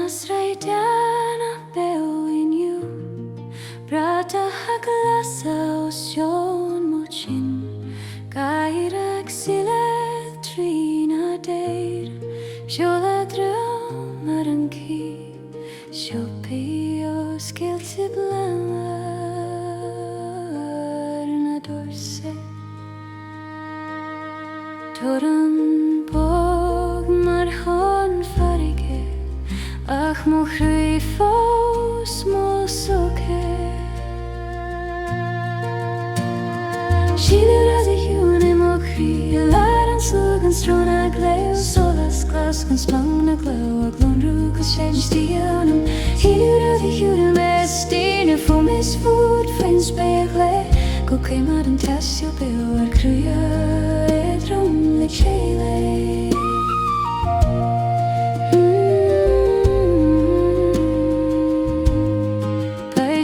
Nasrajdiana pełniu brata haglasa osion mochin Kairak sile trina deir Shola drömmaranki Shopio skilti blanarna dorse Torun bog marhon farige Ach mochri fos mosoke Shili razi hune mochri Laran slugan strona gleo Solas glas kan spangna gleo Aglon rukas tjänstianum Hili razi hune mestine Fomis fot finns begle Kokemaden tassil beoar kruja Edromlik tjejle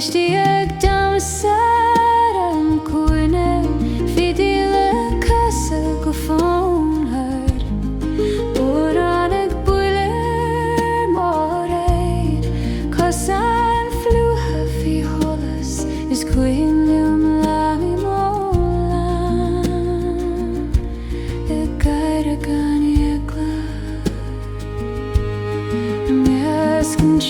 Stieg dam saran kuine Fidile kassa gofon hör Oranek builer moreid Kassan fluha fi hållas Is kuinlium lami molan Gaira gani ekla Mjaskin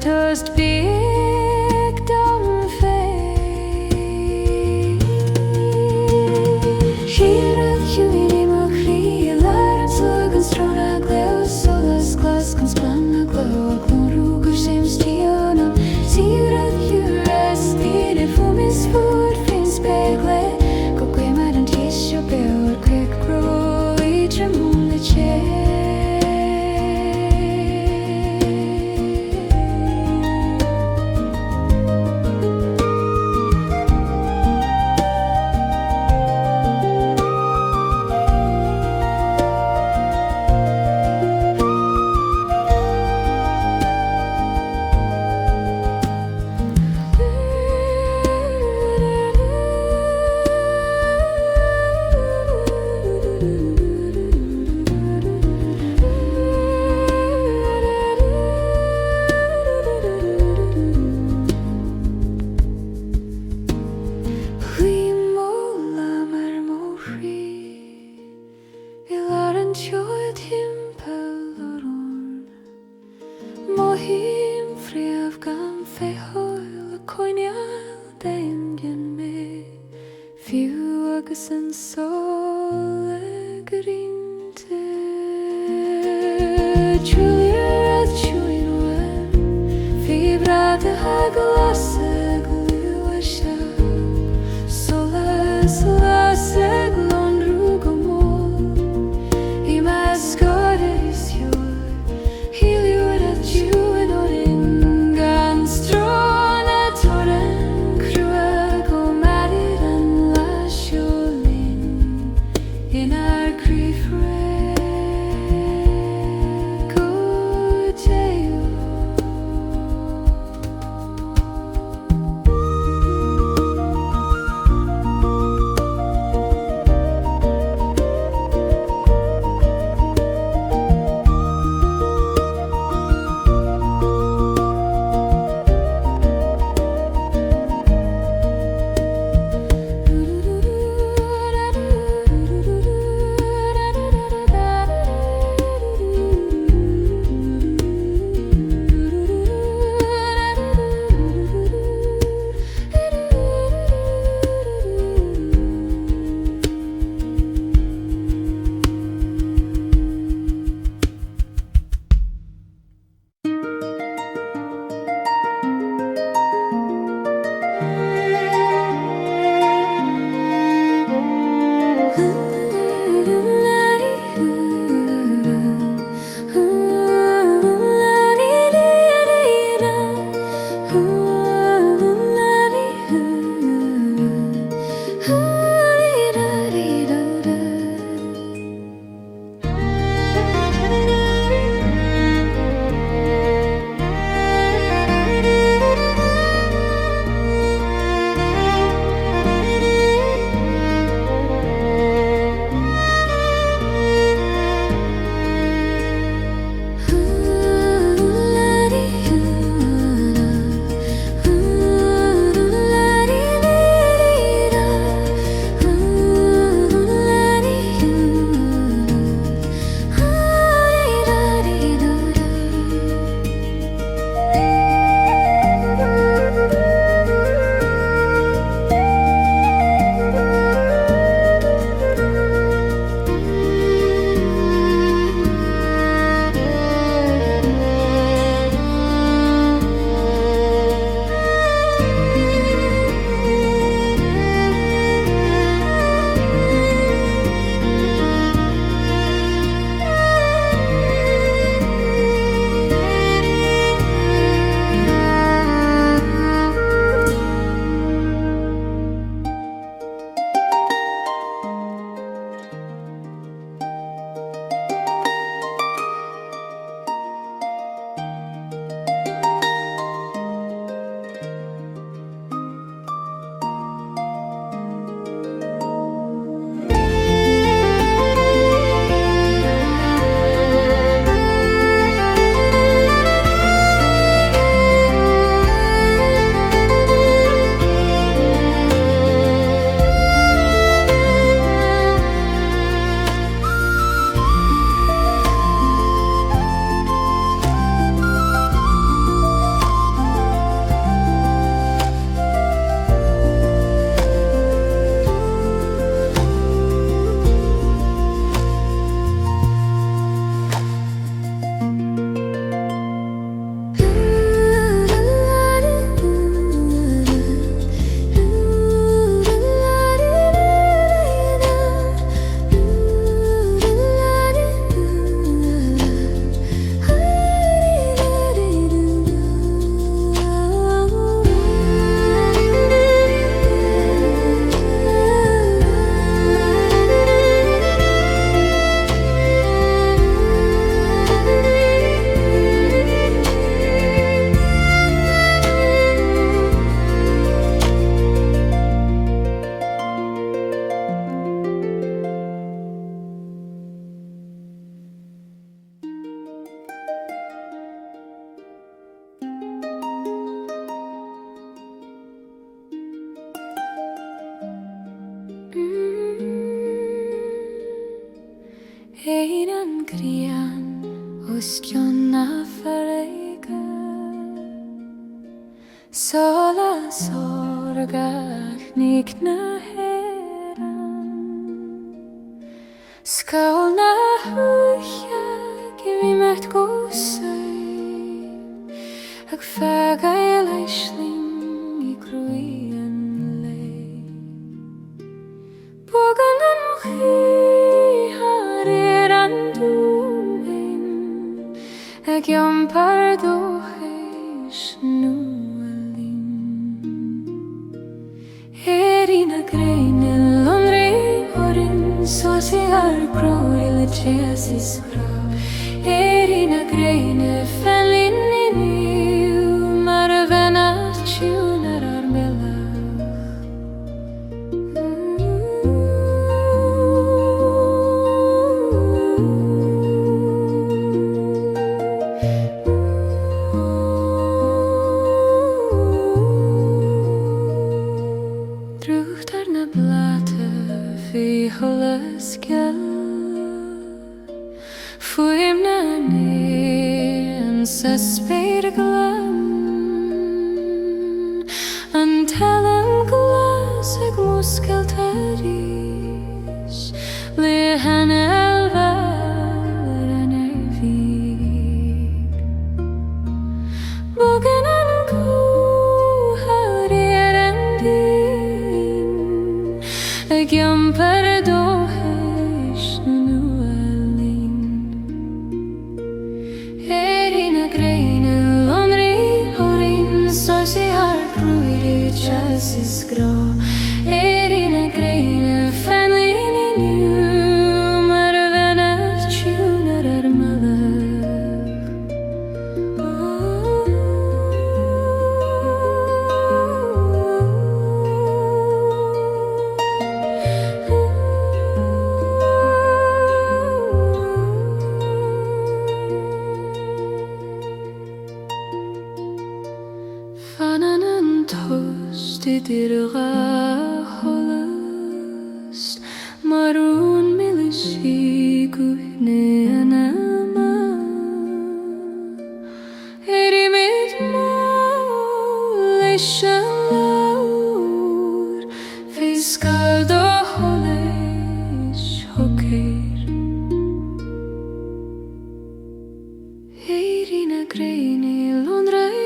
Toast big dumb face Hira hjuini mochri Laran slugan strona gleo Solas glas kan splanna gleo Klon rugar semstionum Sira hjurestine Fomis fot finns begle Kokemaden tisho beor Quick grow I tremole tjej Mohim fri av gam fe hol coinial dengen me Fiu agus an sol grinte Julia chuin wen Fibra de haglasa gluasha Solas lasa glon rugomol Imas godes jor In our grief Einan krian uskionna förega Sola sorgar nikna heran Skalna huja givimet gosai Ag faga leisling I kruian lei Boganan Ag yom pardohes nualin Erina grein lonri orin Sosi ar groi le chesis bra Erina grein fenlin iniu Maravena tunar armela Druchtarna blate vi hålles gäll Fuimna ner så spirglan Antalem glas ag muskeltaris Lehan elvar en evig Bogen an Ag yom pardohes nualin Erina grein lonri orin Sosi har kruiri chasis gra Erina grein fenlin iniu Maravena tunar armala Fananan tost idirga holast Marun milisigu neanama Erimit molishan laur Fiskado holes hoker Erina greini lonrai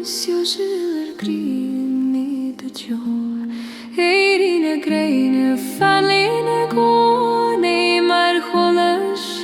Sjösjöler green I det jord Erina greine fanlina gån I marcholas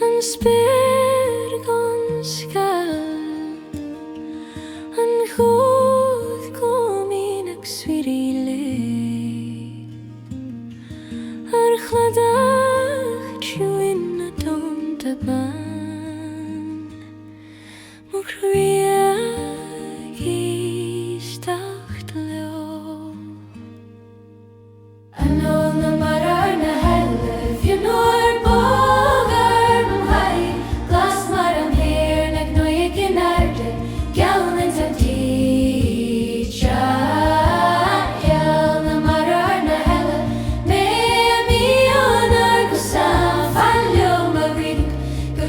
An spyr gonskal An chod gomin ag swirile Ar chladach chwyn a dom da ban Mo chriag istach leo Anol na marar na helle Fionor bogar mhai Glas mar am her nag noye ginarde Gallant a dicha El na marar na helle Me mi onar gusam Fallo magridik Go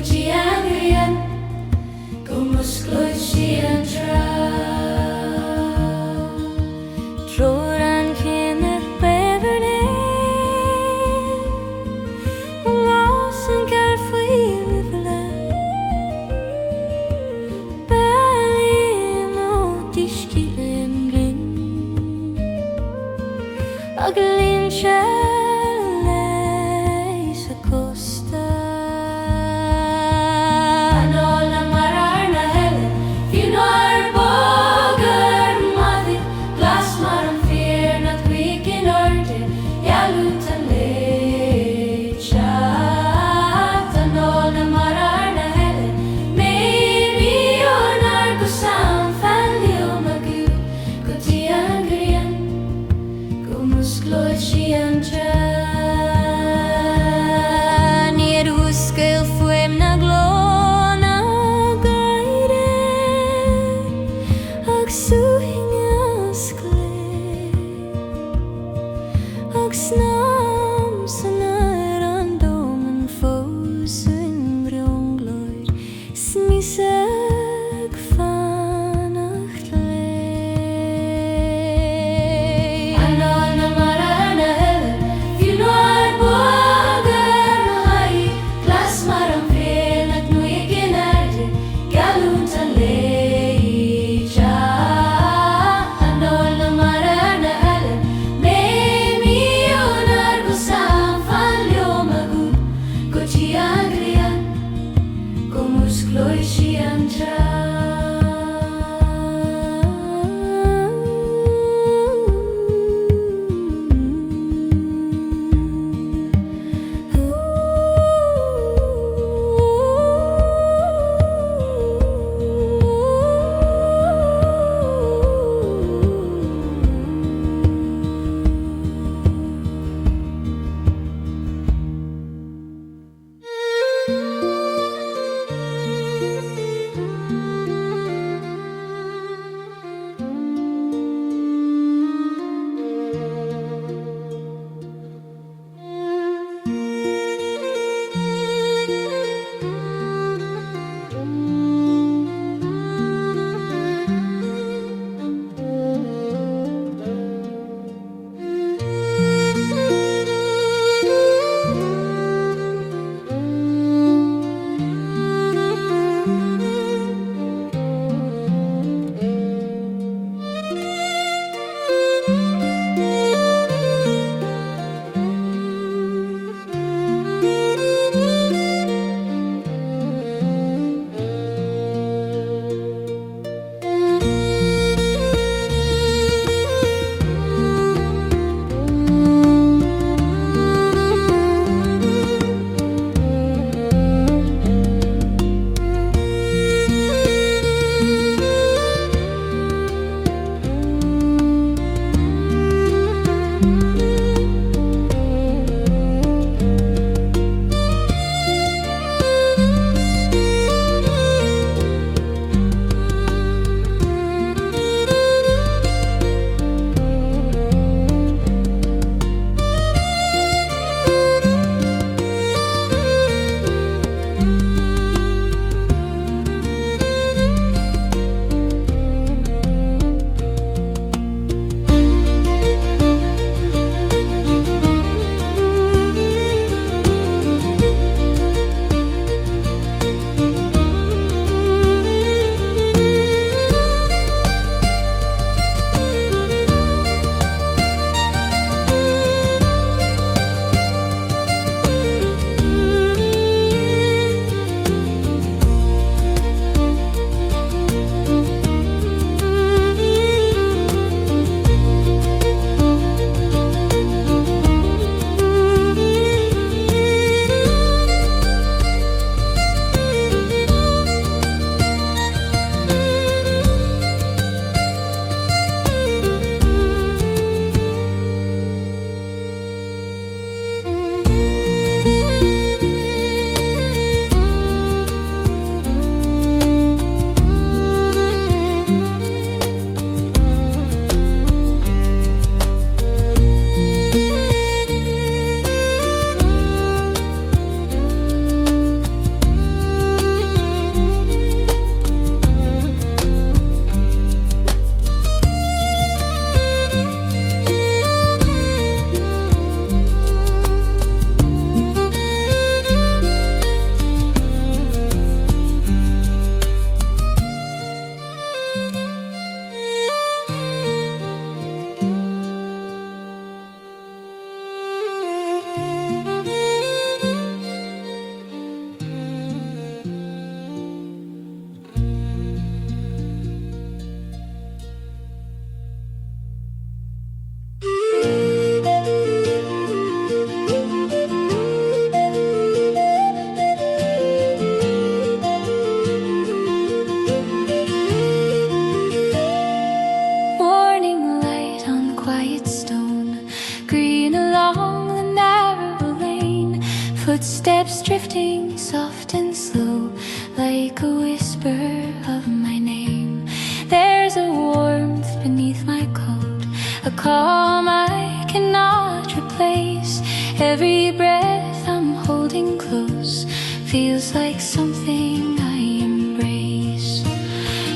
drifting soft and slow, like a whisper of my name. There's a warmth beneath my coat, a calm I cannot replace. Every breath I'm holding close feels like something I embrace.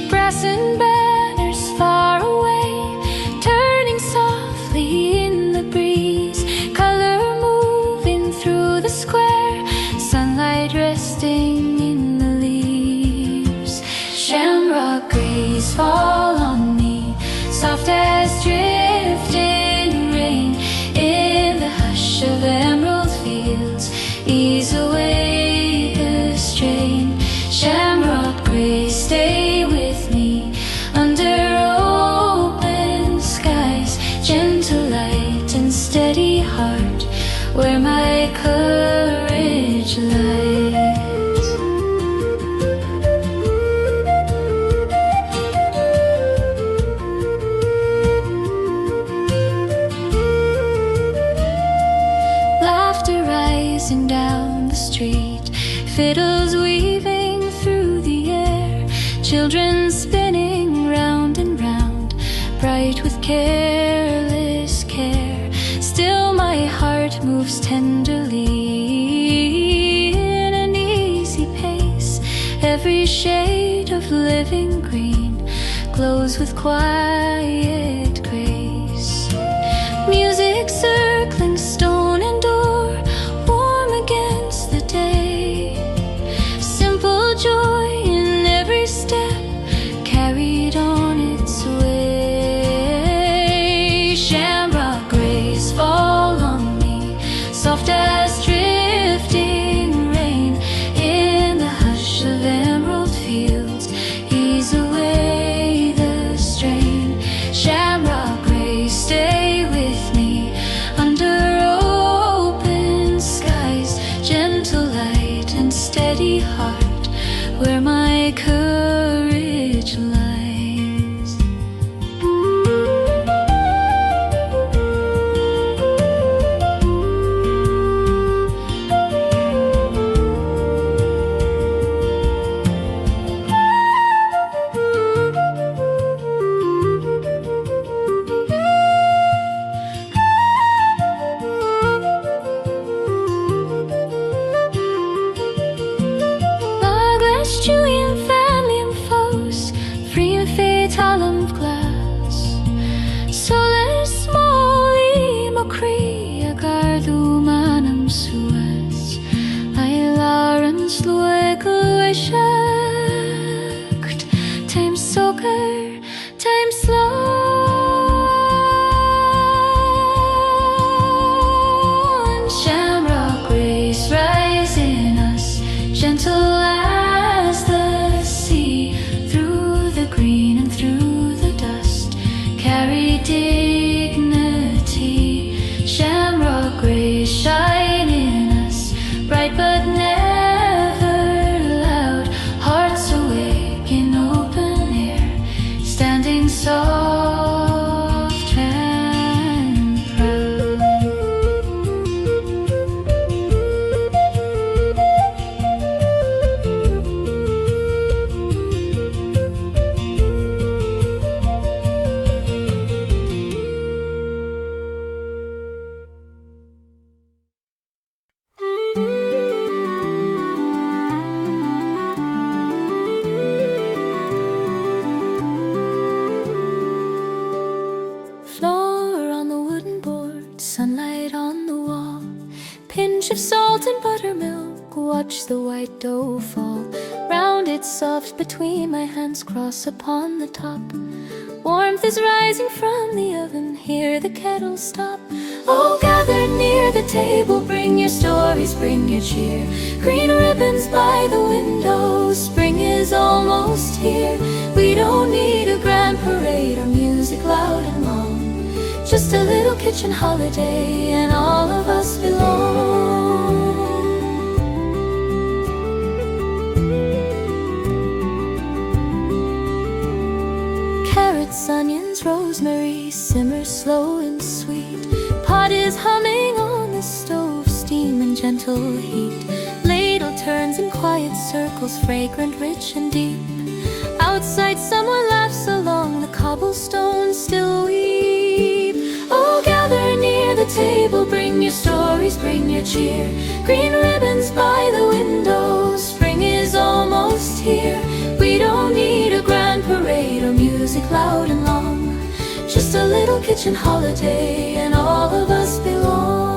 Brass and banners far away, turning softly in the breeze. Color moving through the square, sunlight resting in the leaves. Shamrock grays fall on me, soft as drifting rain. In the hush of emerald fields, ease away the strain. Shamrock grays, stay with me under open skies. Gentle light and steady heart, where my courage lies. Laughter rising down the street, fiddles weaving through the air, children spinning round and round, bright with careless care. Still my heart moves tenderly in an easy pace. Every shade of living green glows with quiet grace. Music circling stone and door, warm against the day. Simple joy in every step, carried on its way. Shamrock grays fall on me, soft as drifting rain. In the hush of emerald fields, ease away the strain. Shamrock grays, stay with me under open skies. Gentle light and steady heart, where my courage lies. Maglas, Julian, Falium, Fos, free and fatalum of glass. Soles smoli mocria gardu manum suas. Ailaran sluegelwishakt, time soker, time slow. Shamrock grays rise in us, gentle as the sea. Through the green and through the dust, carry dignity. Shamrock grays shine in us, bright but never loud. Hearts awake in open air, standing soft and proud. Floor on the wooden board, sunlight on the wall, pinch of salt and buttermilk, watch the white dough fall. Round it soft between my hands, cross upon the top. Warmth is rising from the oven, hear the kettle stop. Oh, gather near the table, bring your stories, bring your cheer. Green ribbons by the window, spring is almost here. We don't need a grand parade or music loud and long, just a little kitchen holiday and all of us belong. Carrots, onions, rosemary simmer slow and sweet. Pot is humming on the stove, steam and gentle heat. Ladle quiet circles, fragrant, rich and deep. Outside someone laughs along the cobblestones, still weep. Oh, gather near the table, bring your stories, bring your cheer. Green ribbons by the window, spring is almost here. We don't need a grand parade or music loud and long, just a little kitchen holiday and all of us belong.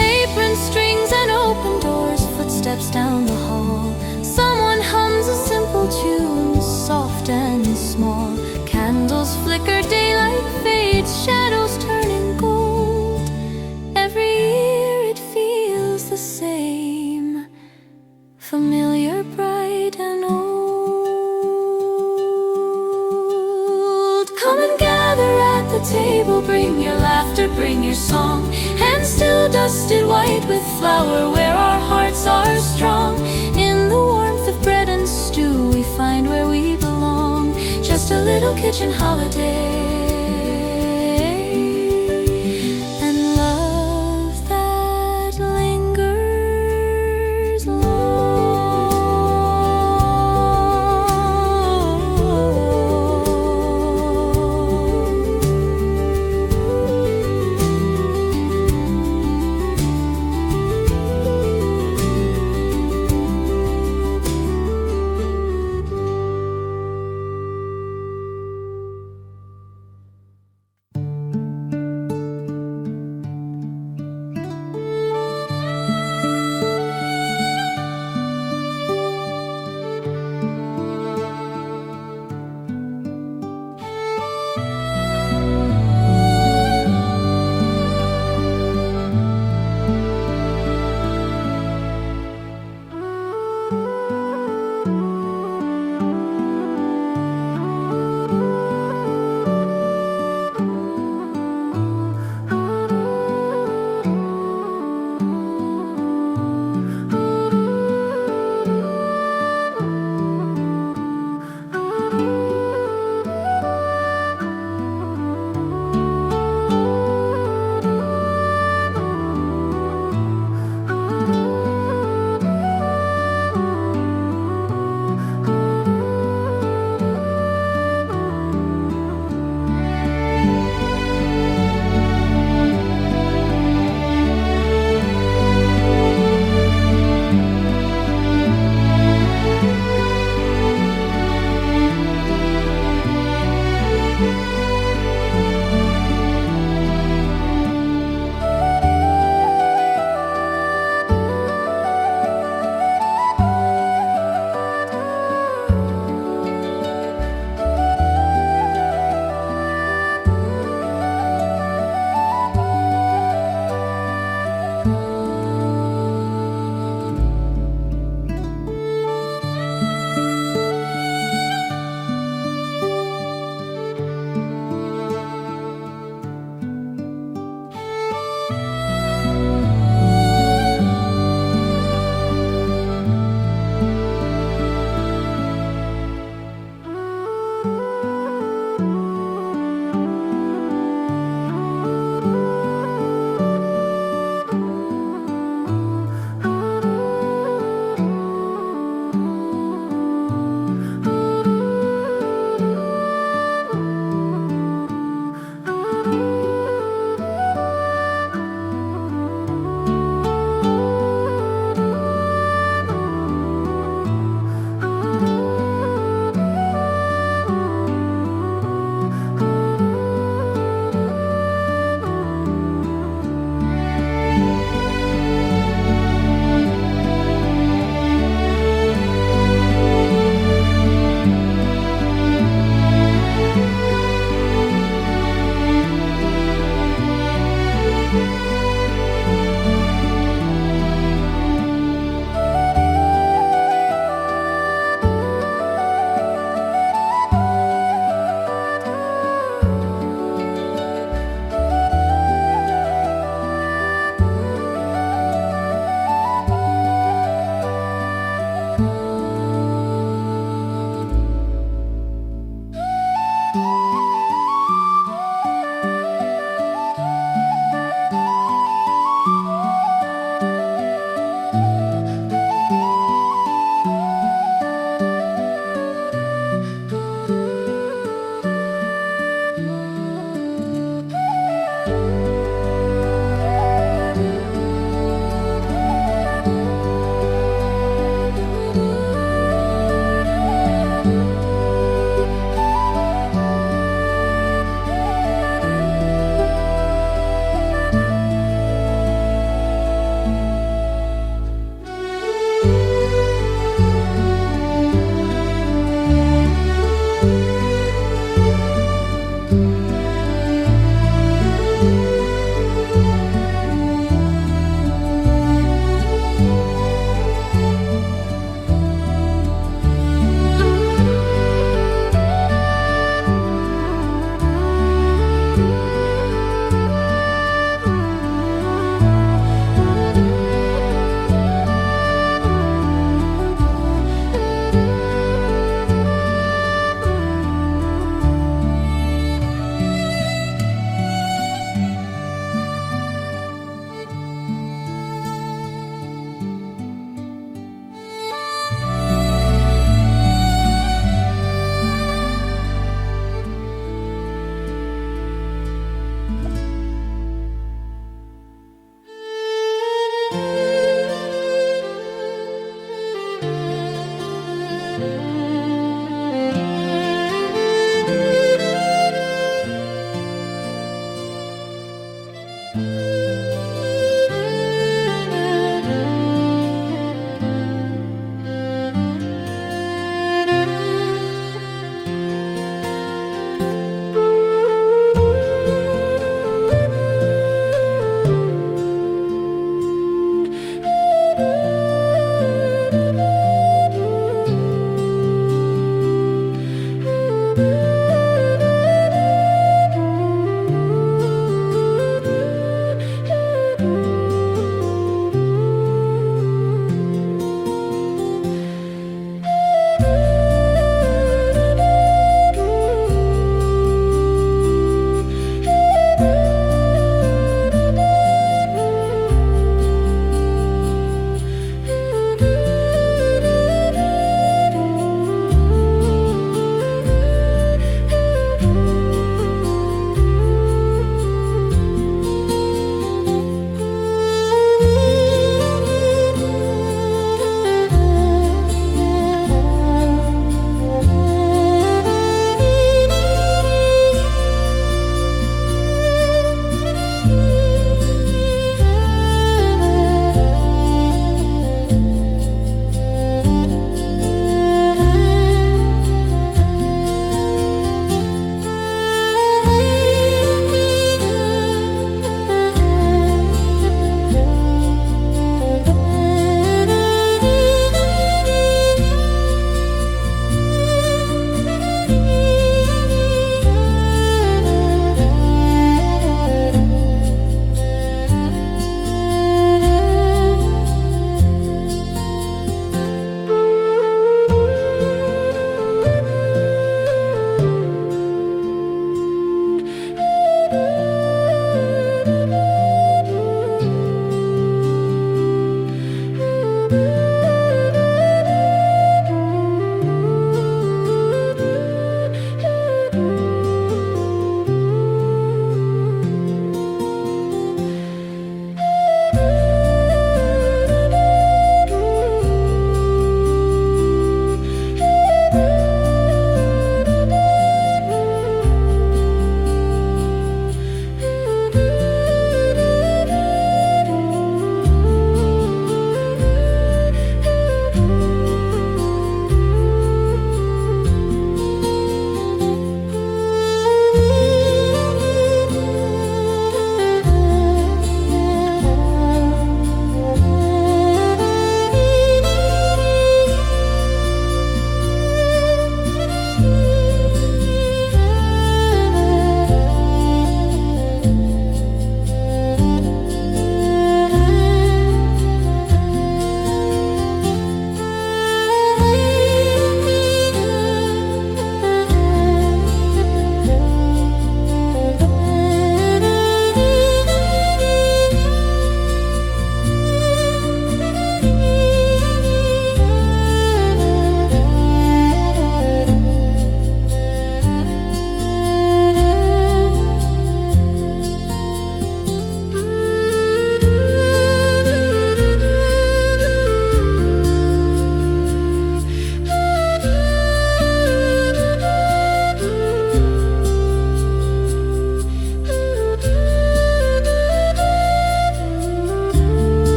Apron strings and open doors, footsteps down the hall. Someone hums a simple tune, soft and small. Candles flicker, daylight fades, shadows turning gold. Every year it feels the same, familiar, bright and old. Come and gather at the table, bring your laughter, bring your song. Hands still dusted white with flour, where our hearts are strong. In the warmth of bread and stew, we find where we belong. Just a little kitchen holiday, and love that lingers long.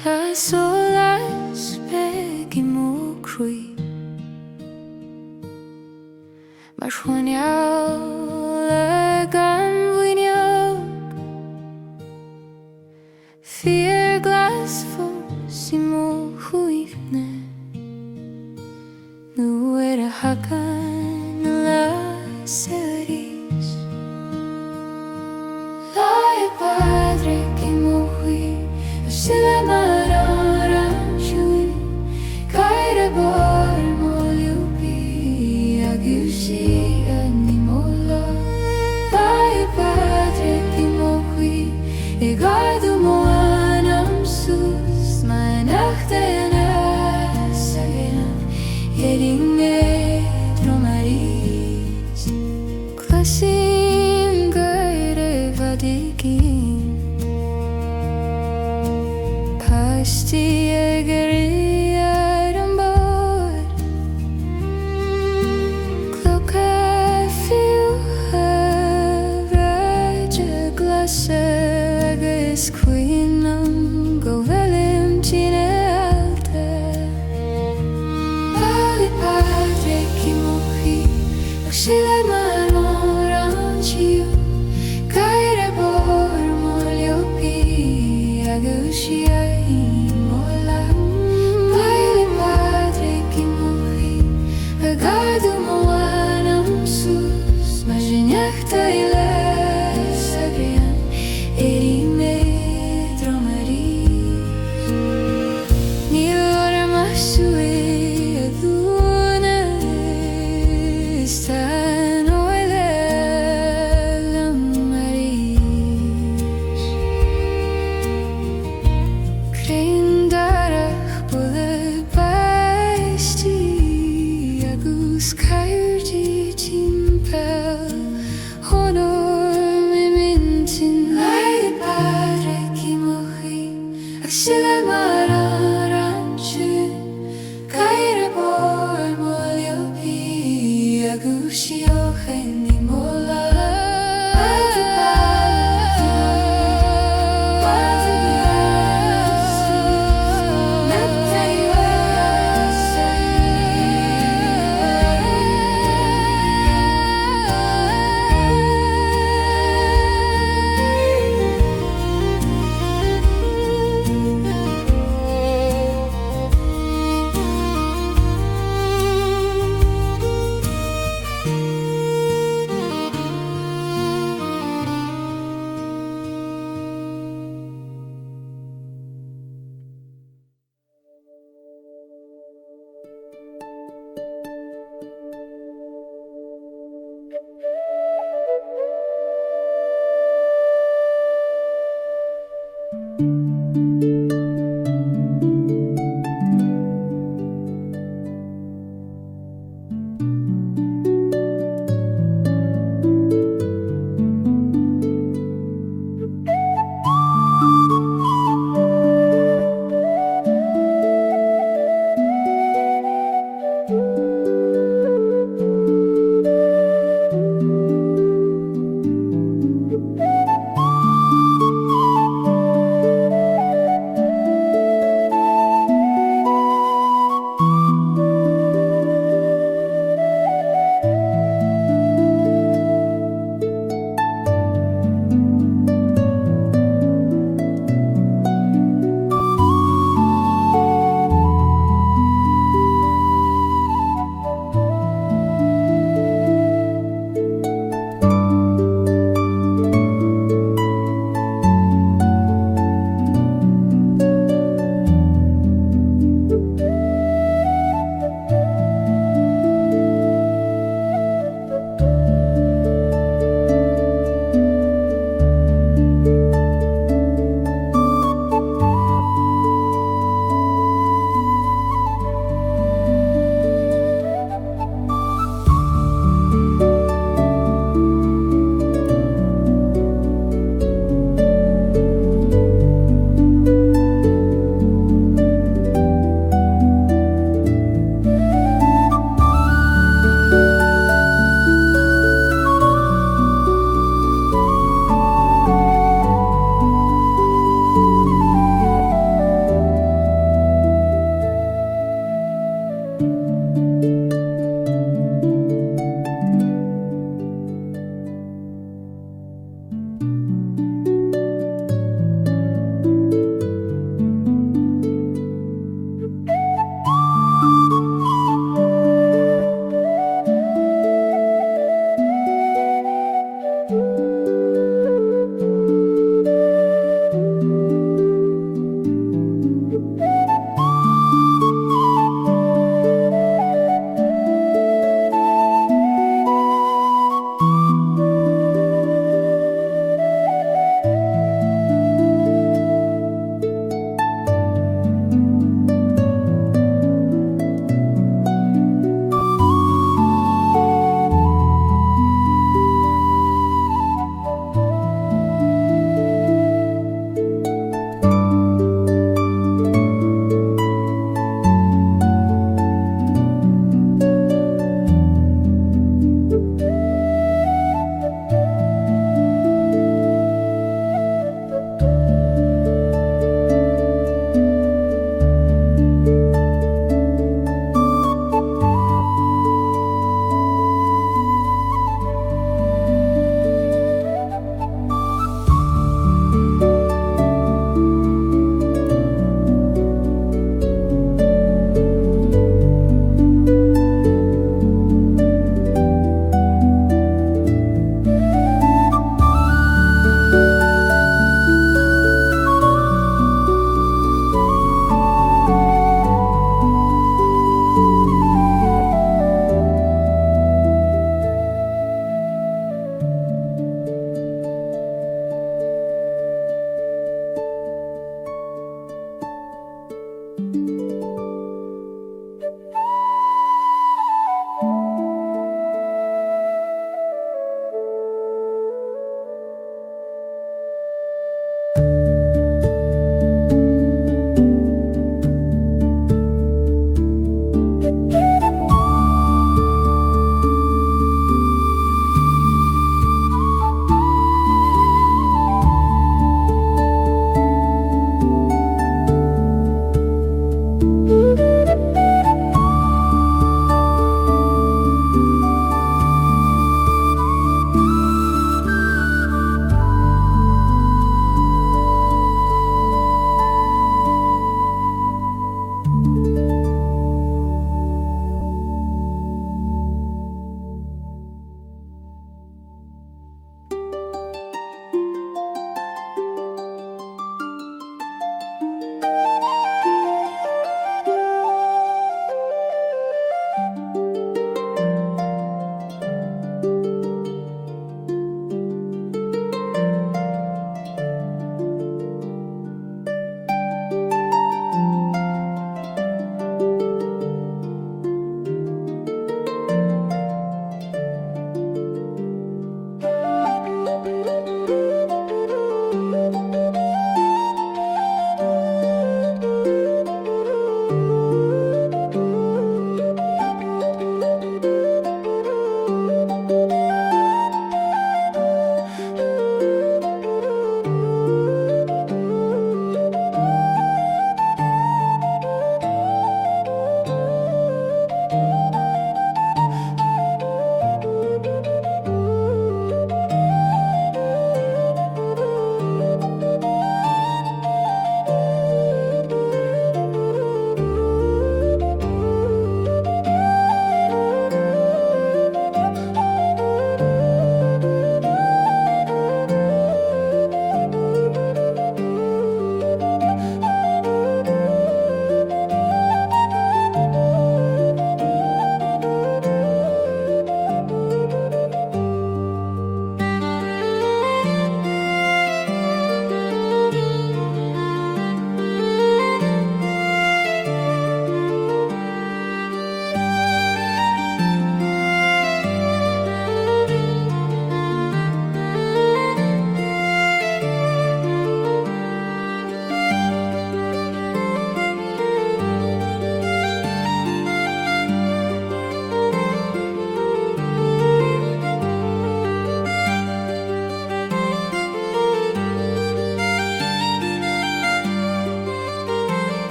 Ta solas pegi mo krui Mar chwanial y gan fwyniog Fi'r glas ffos I mo chwyfne Nhw er y hagan y laseris Lai padre ki mo chwi Sila mararan shui Kaira bor mo liupi Agusi animola Lai padre ki mo hui Egadu mo anam sus Ma nachte na sagenam Yeringe dromaris Klasim gaire vadikin Pasti egerier ombord Klocka fyw hyfryd glasau Agus cwynam gofelim ti'n alta Bali padre ki mochi Ag silad man mor anchiu Gaire bor mo liopi Agusi Agadu mo anam sus Ma żeniachta ile sagrian Erime dromaris Nilor masui aduna Stan oile lamaris Krein darach bule basti Kairdi timpel honor me mintin Lai padre ki mochi Ag sila mararan chun Kaira bor mo liopi Agusi ochen ni mola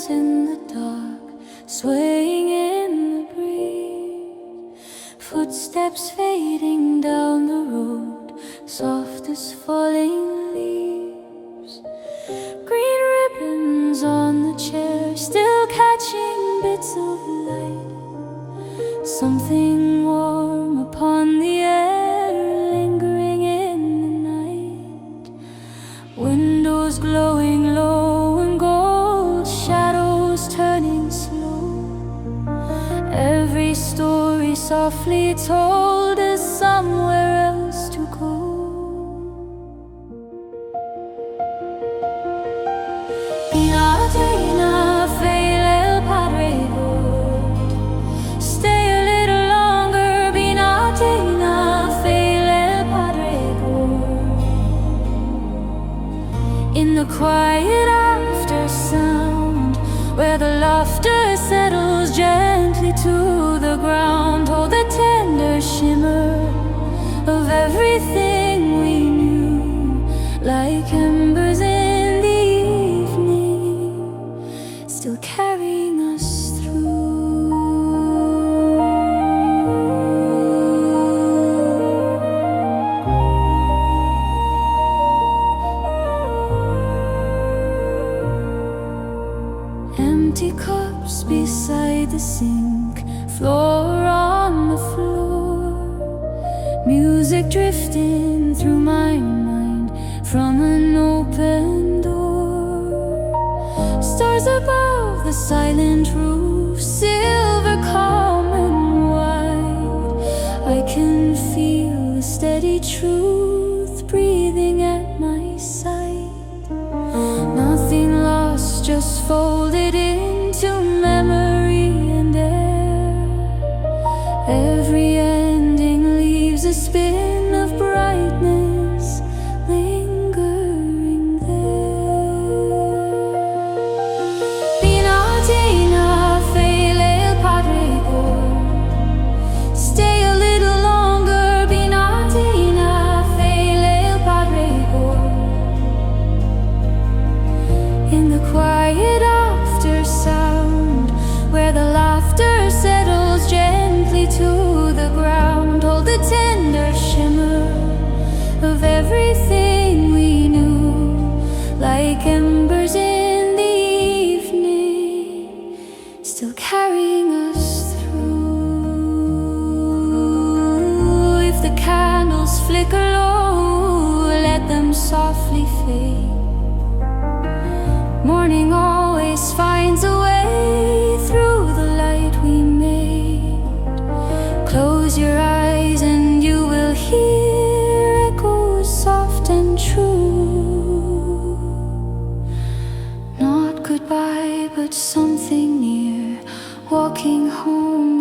candles in the dark, swaying in the breeze. Footsteps fading down the road, soft as falling leaves. Green ribbons on the chair, still catching bits of light. Something warm upon the air, lingering in the night. Windows glowing low and gold, shadows turning slow. Every story softly told is somewhere else to go. Pinatina, fail el padre Lord. Stay a little longer, Pinatina, fail el padre Lord. In the quiet after sound, where the laughter settles gently to the ground, hold the tender shimmer of everything we knew, like embers in the evening, still carrying us through. Empty cups beside the sink, floor on the floor. Music drifting through my mind from an open door. Stars above the silent roof, silver, calm and wide. I can feel the steady truth breathing at my side. Nothing lost, just folded into memory and air. Every ending leaves a spin of brightness lingering there. Pinatina, fail el padre Lord. Stay a little longer, Pinatina, fail el padre Lord. In the quiet after sound, where the laughter settles gently to the ground, hold the tender shimmer of everything we knew, like embers in the evening, still carrying us through. If the candles flicker low, let them softly fade. Morning always finds a way through the light we made. Close your eyes and you will hear echoes soft and true. Not goodbye, but something near, walking home